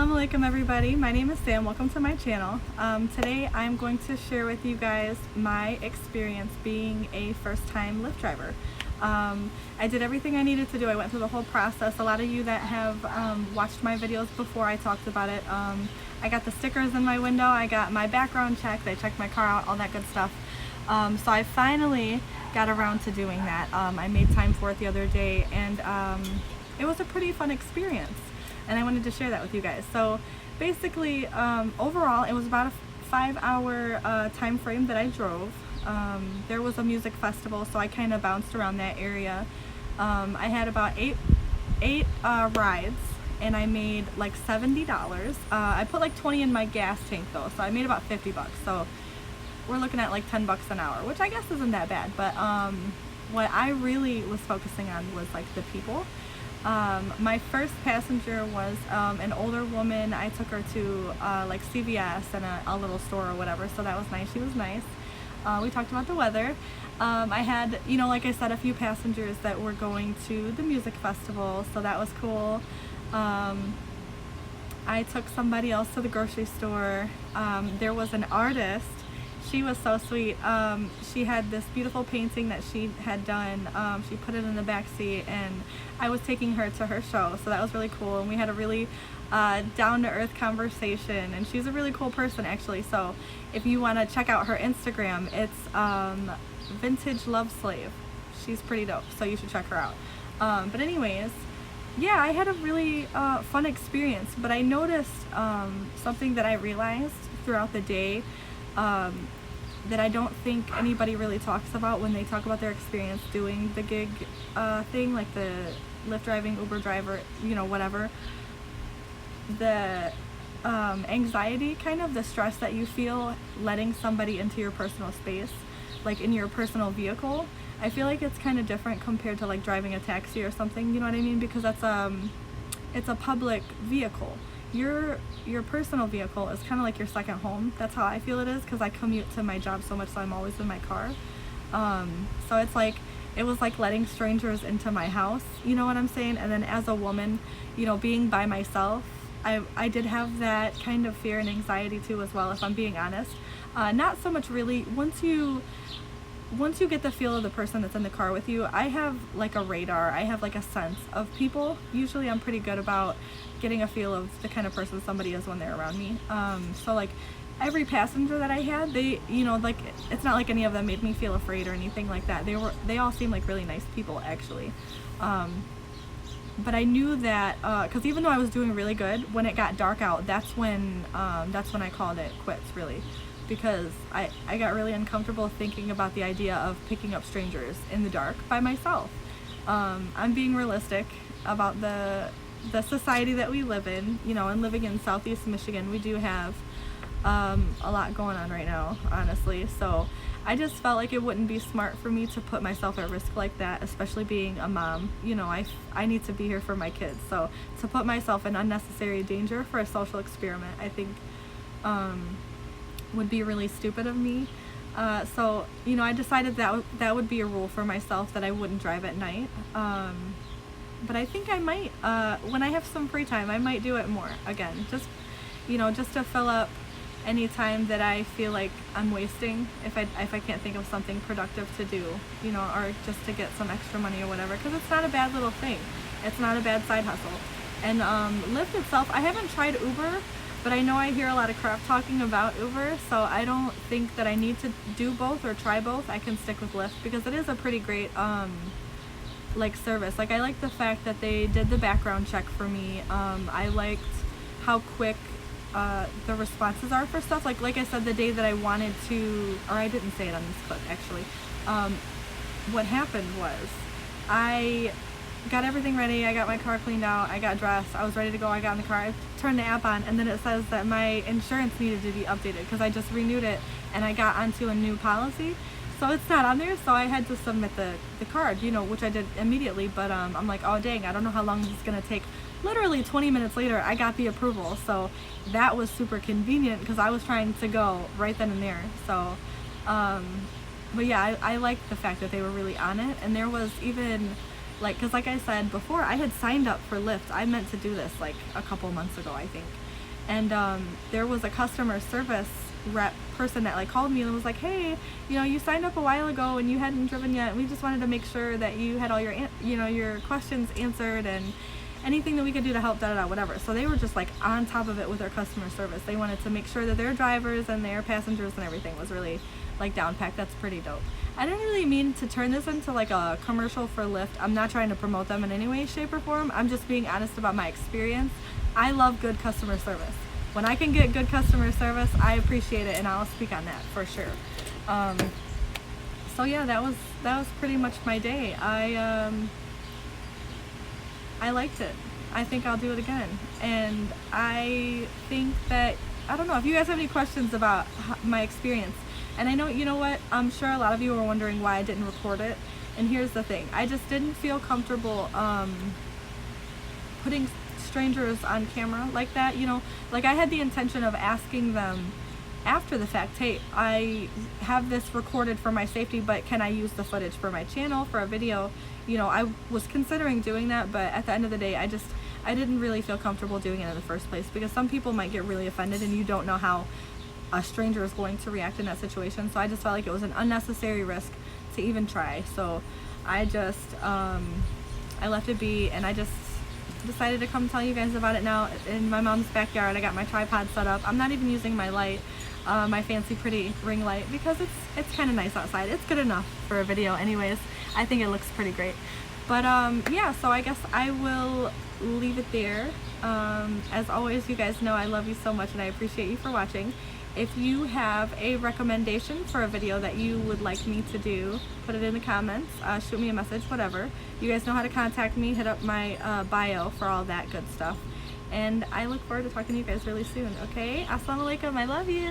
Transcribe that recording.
Assalamu alaikum everybody, my name is Sam, welcome to my channel. Today I'm going to share with you guys my experience being a first-time Lyft driver. I did everything I needed to do. I went through the whole process. A lot of you that have watched my videos before, I talked about it. I got the stickers in my window, I got my background checked, I checked my car out, all that good stuff. So I finally got around to doing that. I made time for it the other day, and it was a pretty fun experience, and I wanted to share that with you guys. So basically, overall, it was about a 5-hour time frame that I drove. There was a music festival, so I kind of bounced around that area. I had about eight rides, and I made like $70. I put like 20 in my gas tank though, so I made about 50 bucks. So we're looking at like 10 bucks an hour, which I guess isn't that bad. But what I really was focusing on was like the people. My first passenger was an older woman. I took her to like CVS and a little store or whatever, so that was nice. She was nice. We talked about the weather. I had, you know, like I said, a few passengers that were going to the music festival, so that was cool. I took somebody else to the grocery store. There was an artist. She was so sweet. She had this beautiful painting that she had done. She put it in the back seat, and I was taking her to her show, so that was really cool. And we had a really down-to-earth conversation, and she's a really cool person actually. So if you want to check out her Instagram, it's Vintage Love Slave. She's pretty dope, so you should check her out. But anyways, yeah, I had a really fun experience. But I noticed something that I realized throughout the day that I don't think anybody really talks about when they talk about their experience doing the gig thing, like the Lyft driving, Uber driver, you know, whatever. The anxiety, kind of the stress that you feel letting somebody into your personal space, like in your personal vehicle. I feel like it's kind of different compared to like driving a taxi or something, you know what I mean? Because that's it's a public vehicle. Your personal vehicle is kind of like your second home. That's how I feel it is, because I commute to my job so much, so I'm always in my car. So it's like, it was like letting strangers into my house, you know what I'm saying? And then as a woman, you know, being by myself, I did have that kind of fear and anxiety too as well, if I'm being honest. Not so much really. Once you get the feel of the person that's in the car with you, I have like a radar, I have like a sense of people. Usually I'm pretty good about getting a feel of the kind of person somebody is when they're around me. So like every passenger that I had, they, you know, like it's not like any of them made me feel afraid or anything like that. They all seemed like really nice people actually. But I knew that, because even though I was doing really good, when it got dark out, that's when I called it quits, really. Because I got really uncomfortable thinking about the idea of picking up strangers in the dark by myself. I'm being realistic about the society that we live in, you know, and living in Southeast Michigan, we do have a lot going on right now, honestly. So I just felt like it wouldn't be smart for me to put myself at risk like that, especially being a mom. You know, I need to be here for my kids. So to put myself in unnecessary danger for a social experiment, I think would be really stupid of me. So, you know, I decided that would be a rule for myself, that I wouldn't drive at night. But I think I might, when I have some free time, I might do it more again. Just, you know, just to fill up any time that I feel like I'm wasting, if I can't think of something productive to do, you know, or just to get some extra money or whatever, because it's not a bad little thing. It's not a bad side hustle. And Lyft itself, I haven't tried Uber, but I know I hear a lot of crap talking about Uber, so I don't think that I need to do both or try both. I can stick with Lyft because it is a pretty great like service. Like, I like the fact that they did the background check for me. I liked how quick the responses are for stuff. Like I said, the day that I wanted to, or I didn't say it on this clip actually, what happened was I got everything ready, I got my car cleaned out, I got dressed, I was ready to go, I got in the car, I turned the app on, and then it says that my insurance needed to be updated because I just renewed it and I got onto a new policy. So it's not on there, so I had to submit the card, you know, which I did immediately. But I'm like, oh dang, I don't know how long this is gonna take. Literally 20 minutes later, I got the approval, so that was super convenient because I was trying to go right then and there. So, but yeah, I liked the fact that they were really on it, and there was even like, because like I said before, I had signed up for Lyft. I meant to do this like a couple months ago, I think. and there was a customer service rep person that like called me and was like, hey, you know, you signed up a while ago and you hadn't driven yet, and we just wanted to make sure that you had all your your questions answered and anything that we could do to help, whatever. So they were just like on top of it with their customer service. They wanted to make sure that their drivers and their passengers and everything was really like down packed. That's pretty dope. I didn't really mean to turn this into like a commercial for Lyft. I'm not trying to promote them in any way, shape, or form. I'm just being honest about my experience. I love good customer service. When I can get good customer service, I appreciate it, and I'll speak on that for sure. So yeah, that was pretty much my day. I liked it. I think I'll do it again. And I think that, I don't know, if you guys have any questions about my experience, and I know, you know what, I'm sure a lot of you are wondering why I didn't record it. And here's the thing, I just didn't feel comfortable putting strangers on camera like that, you know. Like, I had the intention of asking them after the fact, hey, I have this recorded for my safety, but can I use the footage for my channel, for a video? You know, I was considering doing that, but at the end of the day, I didn't really feel comfortable doing it in the first place, because some people might get really offended and you don't know how a stranger is going to react in that situation. So I just felt like it was an unnecessary risk to even try. So I just I left it be, and I just decided to come tell you guys about it now in my mom's backyard. I got my tripod set up. I'm not even using my light, my fancy pretty ring light, because it's kind of nice outside. It's good enough for a video anyways. I think it looks pretty great. But yeah, so I guess I will leave it there. As always, you guys know I love you so much and I appreciate you for watching. If you have a recommendation for a video that you would like me to do, put it in the comments, shoot me a message, whatever. You guys know how to contact me. Hit up my bio for all that good stuff. And I look forward to talking to you guys really soon, okay? Assalamu alaikum, I love you.